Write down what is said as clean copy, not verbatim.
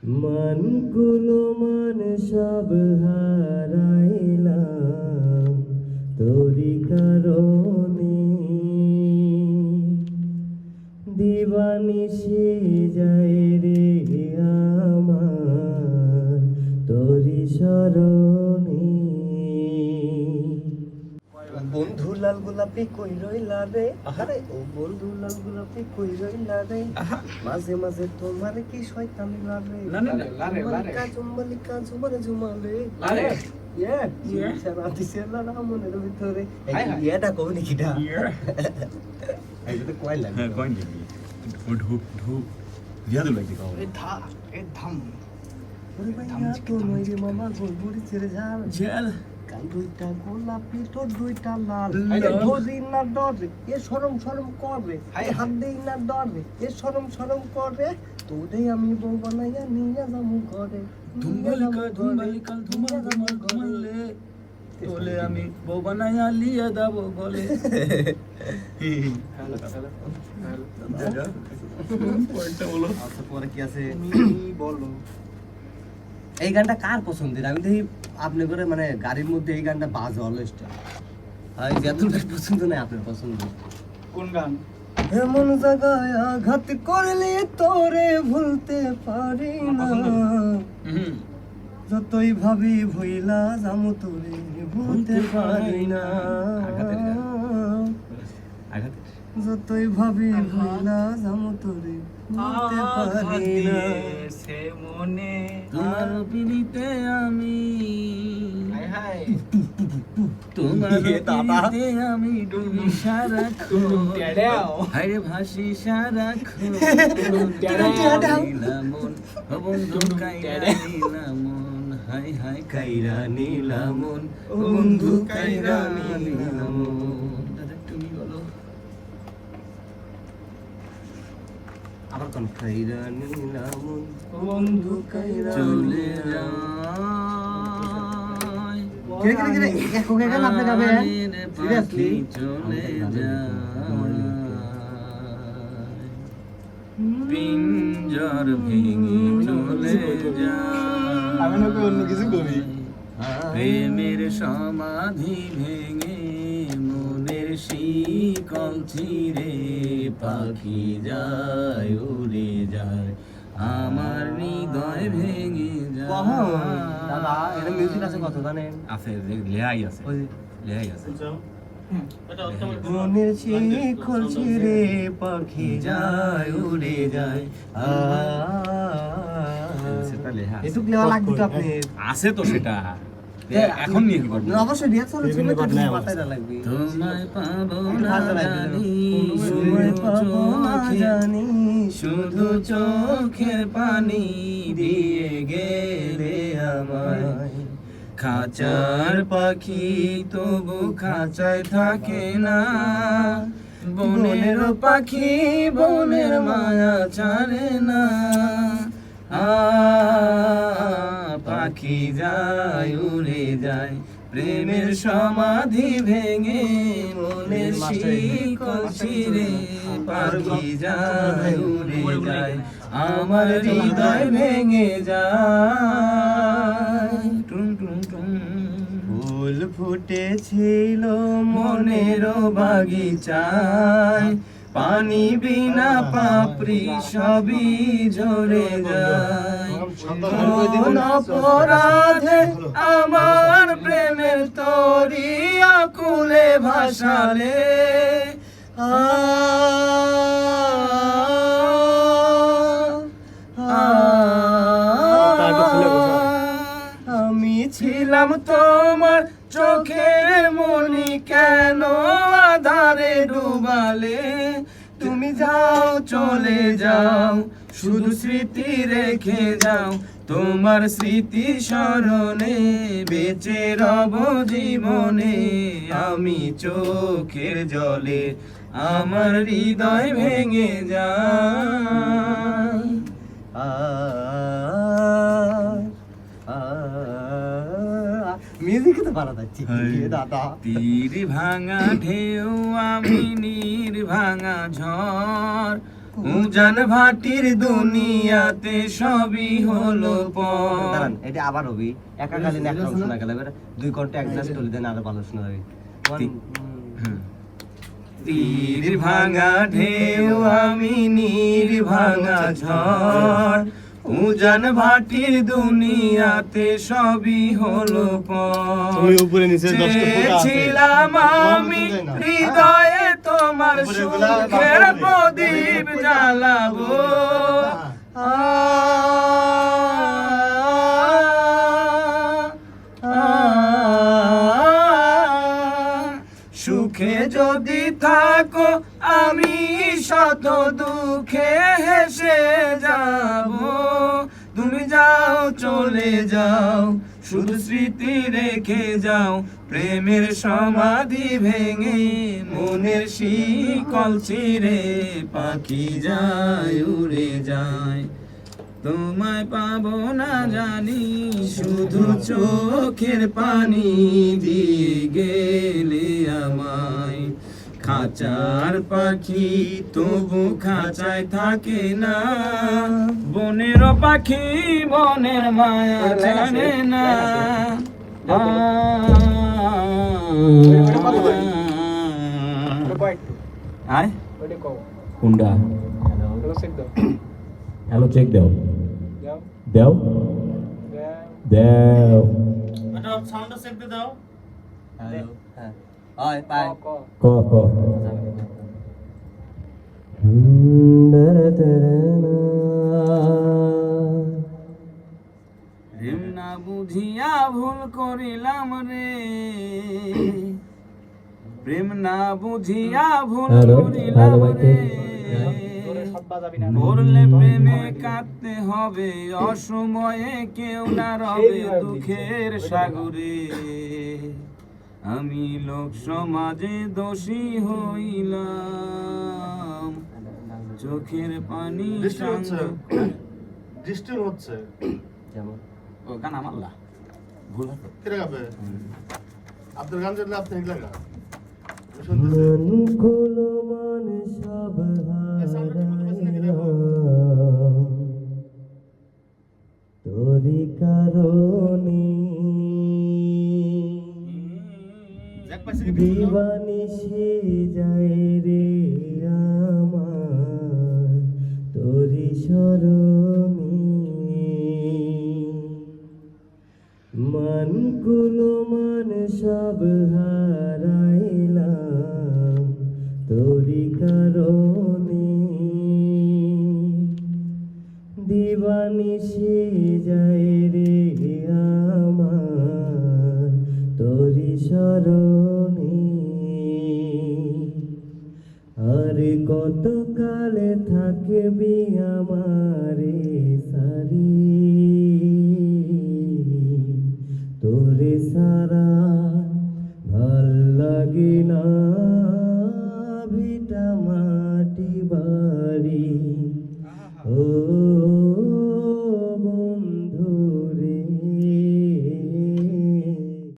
মানগুলো সব হারাইলাম তোরি কারণে, দিবানিশি যায় রে আমার তোরি স্মরণে। বন্ধু লাল গোলাপি কই রইলা রে, আরে ও বন্ধু লাল গোলাপি কই রইলা রে, মাঝে মাঝে তোমার কি শয়তানি লাগে, কাজু মালিকা ঝুমারে ঝুমালে সারা দিছে লালা মনের ভিতরে। এটা কই কিটা এইটা কই লাগে, হ্যাঁ কইন কি ঢুক ঢুক জিয়াদু লাগি কাও এ ধাম ওরে ভাইয়া তো নই রে মামা গোলবুড়ি ছেড়ে ঝাল ঝাল কাল দুইটা গোলাপি তোর দুইটা লাল, ধরি না ডরে এ শরম শরম করে, হাত দেই না ডরে এ শরম শরম করে, তোরে আমি বউ বানাইয়া নিয়ে যাবো ঘরে, ধুমালিকা ধুমালিকা ধুমাল ধুমাল ধুমালে তোলে আমি বউ বানায়া লিয়া দাব গলে। পয়েন্টটা বলো। আচ্ছা পরে কি আছে বলো। এই গানটা কার পছন্দের? আমি দেখি আপনি করে মানে গাড়ির মধ্যে এই গানটা বাজে অলওয়েজ। আর জাদুর পছন্দ নাই আপনার পছন্দ কোন গান? এমন জায়গায় আঘাত করলে তোরে ভুলতে পারি না, যতই ভাবি ভুইলা যামু তোরে ভুলতে পারি না, যতই ভাবি ভুইলা যামু তোরে ভুলতে পারি না, সে মনে তোমার পিড়িতে আমি হায় তোমার পিড়িতে আমি ডুবি সারাক্ষণ হায়রে ভাসি সারাক্ষণ নীলা মন ও বন্ধু কাইরা নীলা মন হাই হাই কাইরা নীলা মন ও বন্ধু কাইরা নীলা মন। দাদা তুমি বলো। আবার কোন কাইরা নীলা মন বন্ধু কাইরা চলে যায় কিরে কিরে কিরে এক কোকে গান আপনি গাবেন পাখি চলে যায় পিঞ্জর ভেঙে চলে যায় আমি নাকি অন্য কিছু করি। প্রেমের সমাধি ভেঙে মনের শিকল ছিঁড়ে পাখি যায় উড়ে যায় আমার হৃদয় ভেঙে দাদা যায়। এটা মিউজিক আছে কত জানেন? আছে লেয়াই আছে ওই লেয়াই আছে মনের শিকল ছিঁড়ে পাখি যায় উড়ে যায় সেটা লেহা আছে। এটুক লেওয়া লাগবে তো আপনি। আছে তো সেটা এখন নিয়ে করবো। অবশ্যই রিহার্সাল ছিল তো মাথায় না লাগবে। তোমায় পাবো না ভালো লাগবে। জানি তোমায় পাবো না জানি, শুধু চোখের পানি দিয়ে গেলে আমায় খাঁচার পাখি তবু খাঁচায় থাকে না বনের পাখি বনের মায়া ছাড়ে না পাখি যায় উড়ে যায় প্রেমের সমাধি ভেঙে মনের শিকল ছিঁড়ে পাখি যায় উড়ে যায় আমার হৃদয় ভেঙে যায় টুং টুং টুং। ফুল ফুটেছিল মনের বাগিচায় পানি বিনা পাপড়ি সবই ঝরে যায় কোন অপরাধে আমার প্রেমের তরি আকুলে ভাসালে আমি ছিলাম তোমার চোখের মনি কেন আধারে ডুবালে তুমি যাও চলে যাও শুধু স্মৃতি রেখে যাও তোমার স্মৃতি স্মরণে বেঁচে রব জীবনে আমি চোখের জলে আমার হৃদয় ভেঙে যায় মিউজিক তো ভালো যাচ্ছে দাদা। তীর ভাঙা ঢেউ আমি নীর ভাঙা ঝড় উজান ভাটির দুনিয়াতে সবই হলো পর। দাঁড়ান এটা আবার হবি একাকালীন একটা অংশ শোনা গেল, এবার 2 ঘন্টা অ্যাডজাস্ট হলে দেন আরো ভালো শোনা যাবে। তীর ভাঙা ঢেউ আমি নীর ভাঙা ঝড়, উজান ভাটির দুনিয়াতে সবই হলো পর। তুমি উপরে নিচে 10টা ফোঁটা আছে। ছিলাম আমি হৃদয়ে তোমার সুখের প্রদীপ জ্বালাবো। সুখে যদি থাকো আমি শত দুঃখে হেসে যাব। তুমি যাও চলে যাও শুধু স্মৃতি রেখে যাও, প্রেমের সমাধি ভেঙে মনের শিকল ছিঁড়ে পাখি যায় উড়ে যায়। তোমায় পাবো না জানি শুধু চোখের পানি দিয়ে গেলে আমায়। খাঁচার পাখি তবু খাঁচায় থাকে না, বনের পাখি বনের মায়া জানে না। আয় কোনটা? হ্যালো চেক দাও দাও দাও। সাউন্ডটা চেক দিয়ে দাও। হ্যালো হ্যাঁ হয় পাই ক ক প্রেম না বুঝিয়া ভুল করিলাম রে, প্রেম না বুঝিয়া ভুল করিলাম রে। পড়লে প্রেমে কাঁদতে হবে অসময়ে কেউ না রবে দুঃখের সাগরে। আমি লোক সমাজে দোষী হইলাম, চোখের পানি বৃষ্টি হচ্ছে যেমন ও গান আমাল্লা ভুল হতো। কেটে যাবে আপনার গান যেটা আপনি লাগা মন গুলো মন সব তোরি কারণে দিবানিশি যায় রে আমার তোরি শরণে। মন গুলো মন সব হারাইলাম তোরি কারণে, দিবানিশি যায় রে আমার তোরি শরণে। আর কত কালে থাকবি আমারে সারি